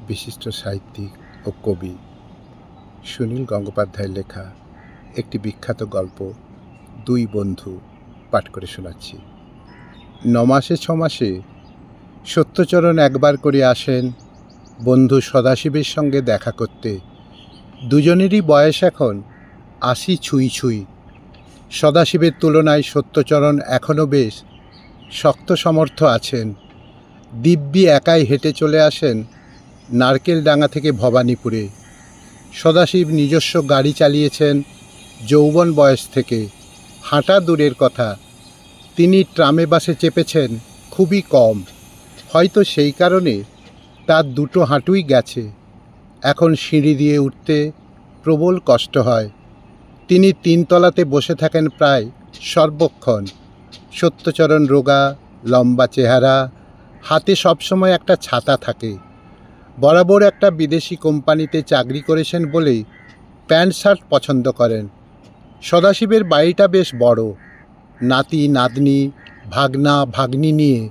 বিশিষ্ট সাহিত্যিক ও কবি সুনীল গঙ্গোপাধ্যায়ের লেখা একটি বিখ্যাত গল্প দুই বন্ধু পাঠ করে শোনাচ্ছি। 9 মাসে 6 মাসে সত্যচরণ একবার করে আসেন বন্ধু সদাশিবের সঙ্গে দেখা করতে। দুজনেরই বয়স এখন 80 ছুঁই ছুঁই। সদাশিবের তুলনায় সত্যচরণ এখনও বেশ শক্ত সমর্থ আছেন। দিব্যি একাই হেঁটে চলে আসেন নারকেলডাঙ্গা থেকে ভবানীপুরে। সদাশিব নিজস্ব গাড়ি চালিয়েছেন যৌবন বয়স থেকে, হাঁটা দূরের কথা, তিনি ট্রামে বাসে চেপেছেন খুবই কম। হয়তো সেই কারণে তার দুটো হাঁটুই গেছে। এখন সিঁড়ি দিয়ে উঠতে প্রবল কষ্ট হয়। তিনি 3 তলাতে বসে থাকেন প্রায় সর্বক্ষণ। সত্যচরণ রোগা, লম্বা চেহারা, হাতে সবসময় একটা ছাতা থাকে। বরাবর একটা বিদেশি কোম্পানিতে চাকরি করেছেন বলেই প্যান্ট শার্ট পছন্দ করেন। সদাশিবের বাড়িটা বেশ বড়, নাতি নাতনি ভাগনা ভাগ্নি নিয়ে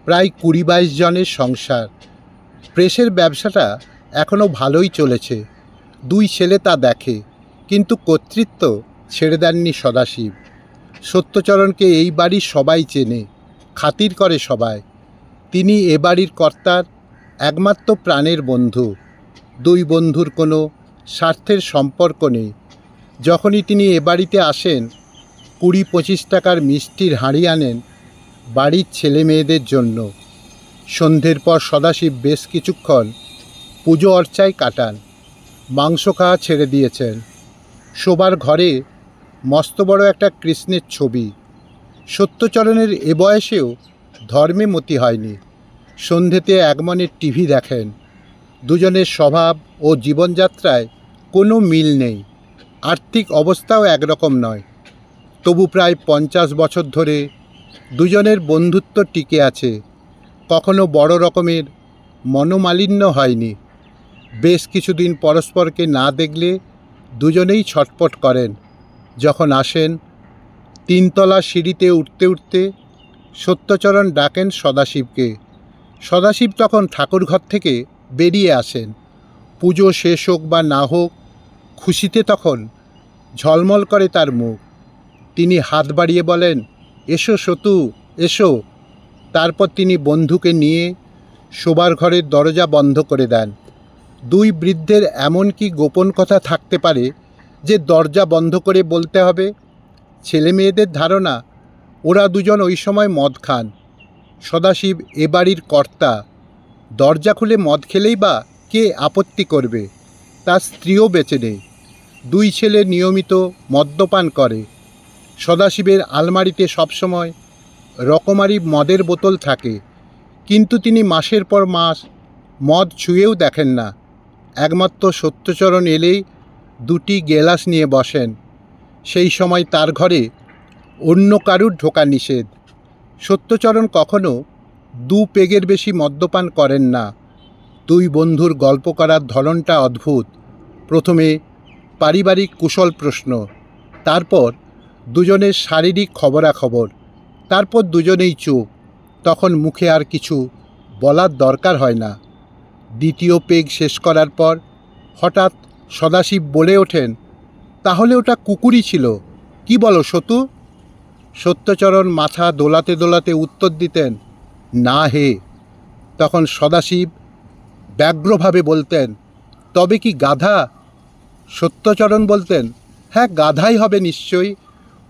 প্রায় 20-22 জনের সংসার। প্রেসের ব্যবসাটা এখনও ভালোই চলেছে, 2 ছেলে তা দেখে, কিন্তু কর্তৃত্ব ছেড়ে দেননি সদাশিব। সত্যচরণকে এই বাড়ির সবাই চেনে, খাতির করে সবাই। তিনি এ বাড়ির কর্তার একমাত্র প্রাণের বন্ধু। 2 বন্ধুর কোনো স্বার্থের সম্পর্ক নেই। যখনই তিনি এ বাড়িতে আসেন 20-25 টাকার মিষ্টির হাঁড়ি আনেন বাড়ির ছেলে মেয়েদের জন্য। সন্ধ্যের পর সদাশিব বেশ কিছুক্ষণ পুজো অর্চায় কাটান। মাংস খাওয়া ছেড়ে দিয়েছেন। শোবার ঘরে মস্ত বড় একটা কৃষ্ণের ছবি। সত্যচরণের এ বয়সেও ধর্মে মতি হয়নি। সন্ধ্যেতে একমনে টিভি দেখেন। দুজনের স্বভাব ও জীবনযাত্রায় কোনো মিল নেই, আর্থিক অবস্থাও একরকম নয়। তবু প্রায় 50 বছর ধরে দুজনের বন্ধুত্ব টিকে আছে। কখনো বড় রকমের মনোমালিন্য হয়নি। বেশ কিছুদিন পরস্পরকে না দেখলে দুজনেই ছটপট করেন। যখন আসেন 3 তলা সিঁড়িতে উঠতে উঠতে সত্যচরণ ডাকেন সদাশিবকে। সদাশিব তখন ঠাকুরঘর থেকে বেরিয়ে আসেন। পুজো শেষ হোক বা না হোক, খুশিতে তখন ঝলমল করে তার মুখ। তিনি হাত বাড়িয়ে বলেন, এসো সতু, এসো। তারপর তিনি বন্ধুকে নিয়ে শোবার ঘরের দরজা বন্ধ করে দেন। 2 বৃদ্ধের এমন কি গোপন কথা থাকতে পারে যে দরজা বন্ধ করে বলতে হবে? ছেলে মেয়েদের ধারণা ওরা দুজন ওই সময় মদ খান। সদাশিব এ বাড়ির কর্তা, দরজা খুলে মদ খেলেই বা কে আপত্তি করবে? তার স্ত্রীও বেঁচে নেই। 2 ছেলে নিয়মিত মদ্যপান করে। সদাশিবের আলমারিতে সবসময় রকমারি মদের বোতল থাকে, কিন্তু তিনি মাসের পর মাস মদ ছুঁয়েও দেখেন না। একমাত্র সত্যচরণ এলেই 2টি গেলাস নিয়ে বসেন। সেই সময় তার ঘরে অন্য কারুর ঢোকা নিষেধ। সত্যচরণ কখনো 2 পেগের বেশি মদ্যপান করেন না। 2 বন্ধুর গল্প করার ধরনটা অদ্ভুত। প্রথমে পারিবারিক কুশল প্রশ্ন, তারপর দুজনের শারীরিক খবরাখবর, তারপর দুজনেই চুপ। তখন মুখে আর কিছু বলার দরকার হয় না। 2য় পেগ শেষ করার পর হঠাৎ সদাশিব বলে ওঠেন, তাহলে ওটা কুকুরই ছিল, কি বলো সতু? সত্যচরণ মাথা দোলাতে দোলাতে উত্তর দিতেন, না হে। তখন সদাশিব ব্যগ্রভাবে বলতেন, তবে কি গাধা? সত্যচরণ বলতেন, হ্যাঁ গাধাই হবে নিশ্চয়ই,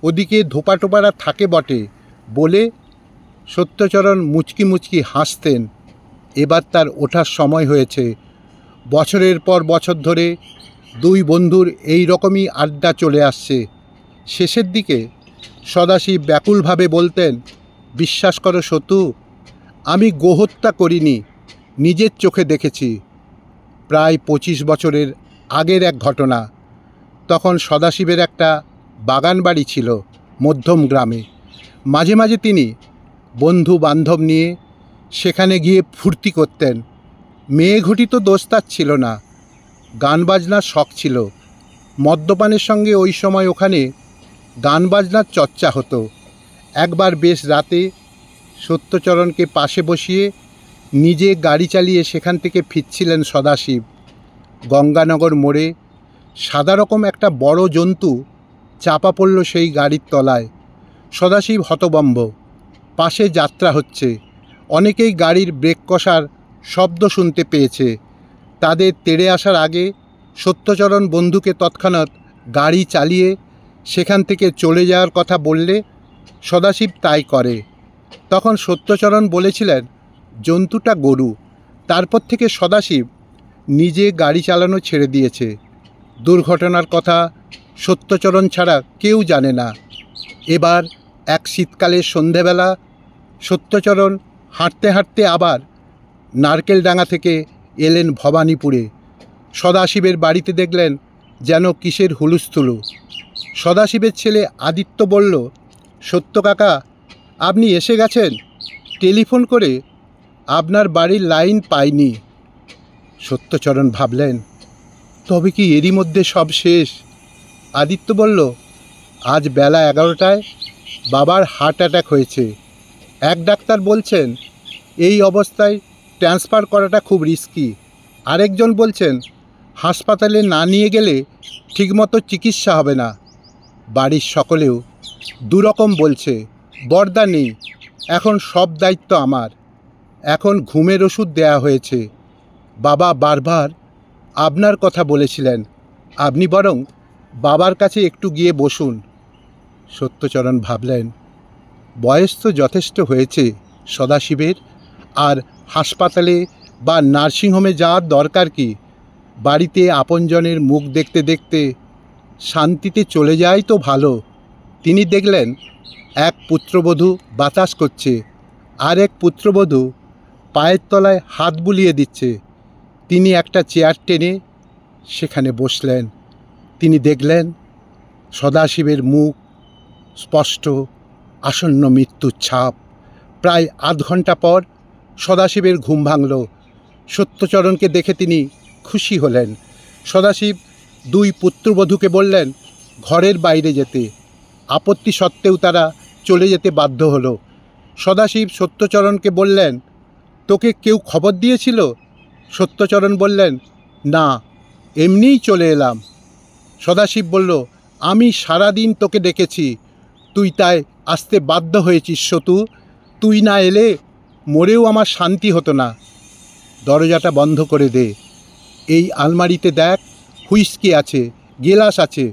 ওদিকে ধোপাটোপারা থাকে বটে বলে সত্যচরণ মুচকি মুচকি হাসতেন। এবার তার ওঠার সময় হয়েছে। বছরের পর বছর ধরে 2 বন্ধুর এই রকমই আড্ডা চলে আসছে। শেষের দিকে সদাশিব ব্যাকুলভাবে বলতেন, বিশ্বাস করো সতু, আমি গোহত্যা করিনি, নিজের চোখে দেখেছি। প্রায় 25 বছরের আগের এক ঘটনা। তখন সদাশিবের একটা বাগান বাড়ি ছিল মধ্যম গ্রামে। মাঝে মাঝে তিনি বন্ধু বান্ধব নিয়ে সেখানে গিয়ে ফুর্তি করতেন। মেয়ে ঘটিত দোষ তার ছিল না, গান বাজনার শখ ছিল। মদ্যপানের সঙ্গে ওই সময় ওখানে গান বাজনার চর্চা হতো। একবার বেশ রাতে সত্যচরণকে পাশে বসিয়ে নিজে গাড়ি চালিয়ে সেখান থেকে ফিরছিলেন সদাশিব। গঙ্গানগর মোড়ে সাদা রকম একটা বড় জন্তু চাপা পড়ল সেই গাড়ির তলায়। সদাশিব হতভম্ব। পাশে যাত্রা হচ্ছে, অনেকেই গাড়ির ব্রেক কষার শব্দ শুনতে পেয়েছে। তাদের তেড়ে আসার আগে সত্যচরণ বন্ধুকে তৎক্ষণাৎ গাড়ি চালিয়ে সেখান থেকে চলে যাওয়ার কথা বললে সদাশিব তাই করে। তখন সত্যচরণ বলেছিলেন জন্তুটা গরু। তারপর থেকে সদাশিব নিজে গাড়ি চালানো ছেড়ে দিয়েছে। দুর্ঘটনার কথা সত্যচরণ ছাড়া কেউ জানে না। এবার এক শীতকালের সন্ধেবেলা সত্যচরণ হাঁটতে হাঁটতে আবার নারকেলডাঙ্গা থেকে এলেন ভবানীপুরে। সদাশিবের বাড়িতে দেখলেন যেন কিসের হুলুস্থুলু। সদাশিবের ছেলে আদিত্য বলল, সত্য কাকা, আপনি এসে গেছেন? টেলিফোন করে আপনার বাড়ির লাইন পাইনি। সত্যচরণ ভাবলেন, তবে কি এরই মধ্যে সব শেষ? আদিত্য বলল, আজ বেলা 11টায় বাবার হার্ট অ্যাটাক হয়েছে। এক ডাক্তার বলছেন এই অবস্থায় ট্রান্সফার করাটা খুব রিস্কি। আরেকজন বলছেন হাসপাতালে না নিয়ে গেলে ঠিকমতো চিকিৎসা হবে না। বাড়ির সকলেও দুরকম বলছে। বরদা নেই, এখন সব দায়িত্ব আমার। এখন ঘুমের ওষুধ দেয়া হয়েছে। বাবা বারবার আপনার কথা বলেছিলেন, আপনি বরং বাবার কাছে একটু গিয়ে বসুন। সত্যচরণ ভাবলেন, বয়স তো যথেষ্ট হয়েছে সদাশিবের, আর হাসপাতালে বা নার্সিংহোমে যাওয়ার দরকার কি? বাড়িতে আপনজনের মুখ দেখতে দেখতে শান্তিতে চলে যায় তো ভালো। তিনি দেখলেন এক পুত্রবধূ বাতাস করছে, আর এক পুত্রবধূ পায়ের তলায় হাত বুলিয়ে দিচ্ছে। তিনি একটা চেয়ার টেনে সেখানে বসলেন। তিনি দেখলেন সদাশিবের মুখ স্পষ্ট, আসন্ন মৃত্যুর ছাপ। প্রায় আধ ঘন্টা পর সদাশিবের ঘুম ভাঙল। সত্যচরণকে দেখে তিনি খুশি হলেন। সদাশিব দুই পুত্রবধূকে বললেন ঘরের বাইরে যেতে। আপত্তি সত্ত্বেও তারা চলে যেতে বাধ্য হলো। সদাশিব সত্যচরণকে বললেন, তোকে কেউ খবর দিয়েছিল? সত্যচরণ বললেন, না, এমনিই চলে এলাম। সদাশিব বলল, আমি সারাদিন তোকে ডেকেছি, তুই তাই আসতে বাধ্য হয়েছিস সতু। তুই না এলে মরেও আমার শান্তি হতো না। দরজাটা বন্ধ করে দে। এই আলমারিতে দেখ, হুইস্কি আছে, গেলাস আছে।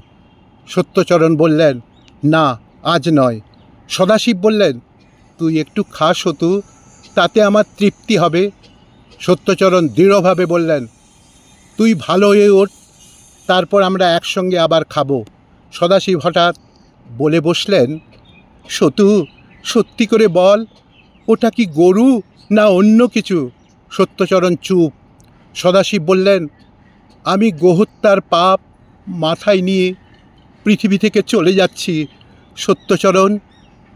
সত্যচরণ বললেন, না, আজ নয়। সদাশিব বললেন, তুই একটু খা সতু, তাতে আমার তৃপ্তি হবে। সত্যচরণ দৃঢ়ভাবে বললেন, তুই ভালো হয়ে ওঠ, তারপর আমরা একসঙ্গে আবার খাবো। সদাশিব হঠাৎ বলে বসলেন, সতু, সত্যি করে বল, ওটা কি গরু না অন্য কিছু? সত্যচরণ চুপ। সদাশিব বললেন, আমি গোহত্যার পাপ মাথায় নিয়ে পৃথিবী থেকে চলে যাচ্ছি। সত্যচরণ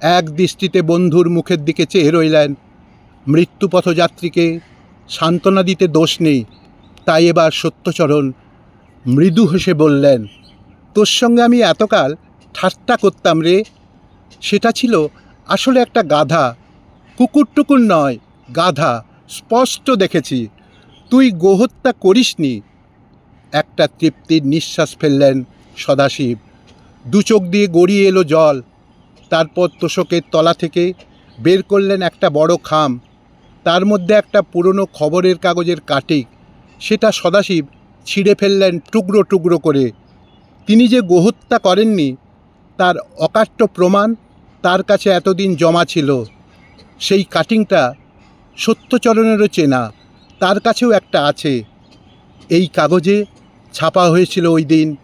এক দৃষ্টিতে বন্ধুর মুখের দিকে চেয়ে রইলেন। মৃত্যুপথযাত্রীকে সান্ত্বনা দিতে দোষ নেই, তাই এবার সত্যচরণ মৃদু হেসে বললেন, তোর সঙ্গে আমি এতকাল ঠাট্টা করতাম রে, সেটা ছিল আসলে একটা গাধা। কুকুর টুকুর নয়, গাধা, স্পষ্ট দেখেছি। তুই গোহত্যা করিসনি। একটা তৃপ্তির নিঃশ্বাস ফেললেন সদাশিব। দু চোখ দিয়ে গড়িয়ে এলো জল। তারপর তোষকের তলা থেকে বের করলেন একটা বড় খাম। তার মধ্যে একটা পুরনো খবরের কাগজের কাটিক। সেটা সদাশিব ছিঁড়ে ফেললেন টুকরো টুকরো করে। তিনি যে গোহত্যা করেননি তার অকাট্য প্রমাণ তার কাছে এতদিন জমা ছিল। সেই কাটিংটা সত্যচরণেরও চেনা, তার কাছেও একটা আছে। এই কাগজে ছাপা হয়েছিল ওই দিন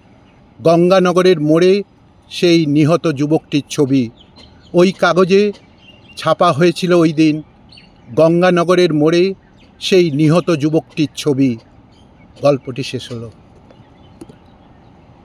গঙ্গানগরের মোড়ে সেই নিহত যুবকটির ছবি। ওই কাগজে ছাপা হয়েছিল ওই দিন গঙ্গানগরের মোড়ে সেই নিহত যুবকটির ছবি। গল্পটি শেষ হলো।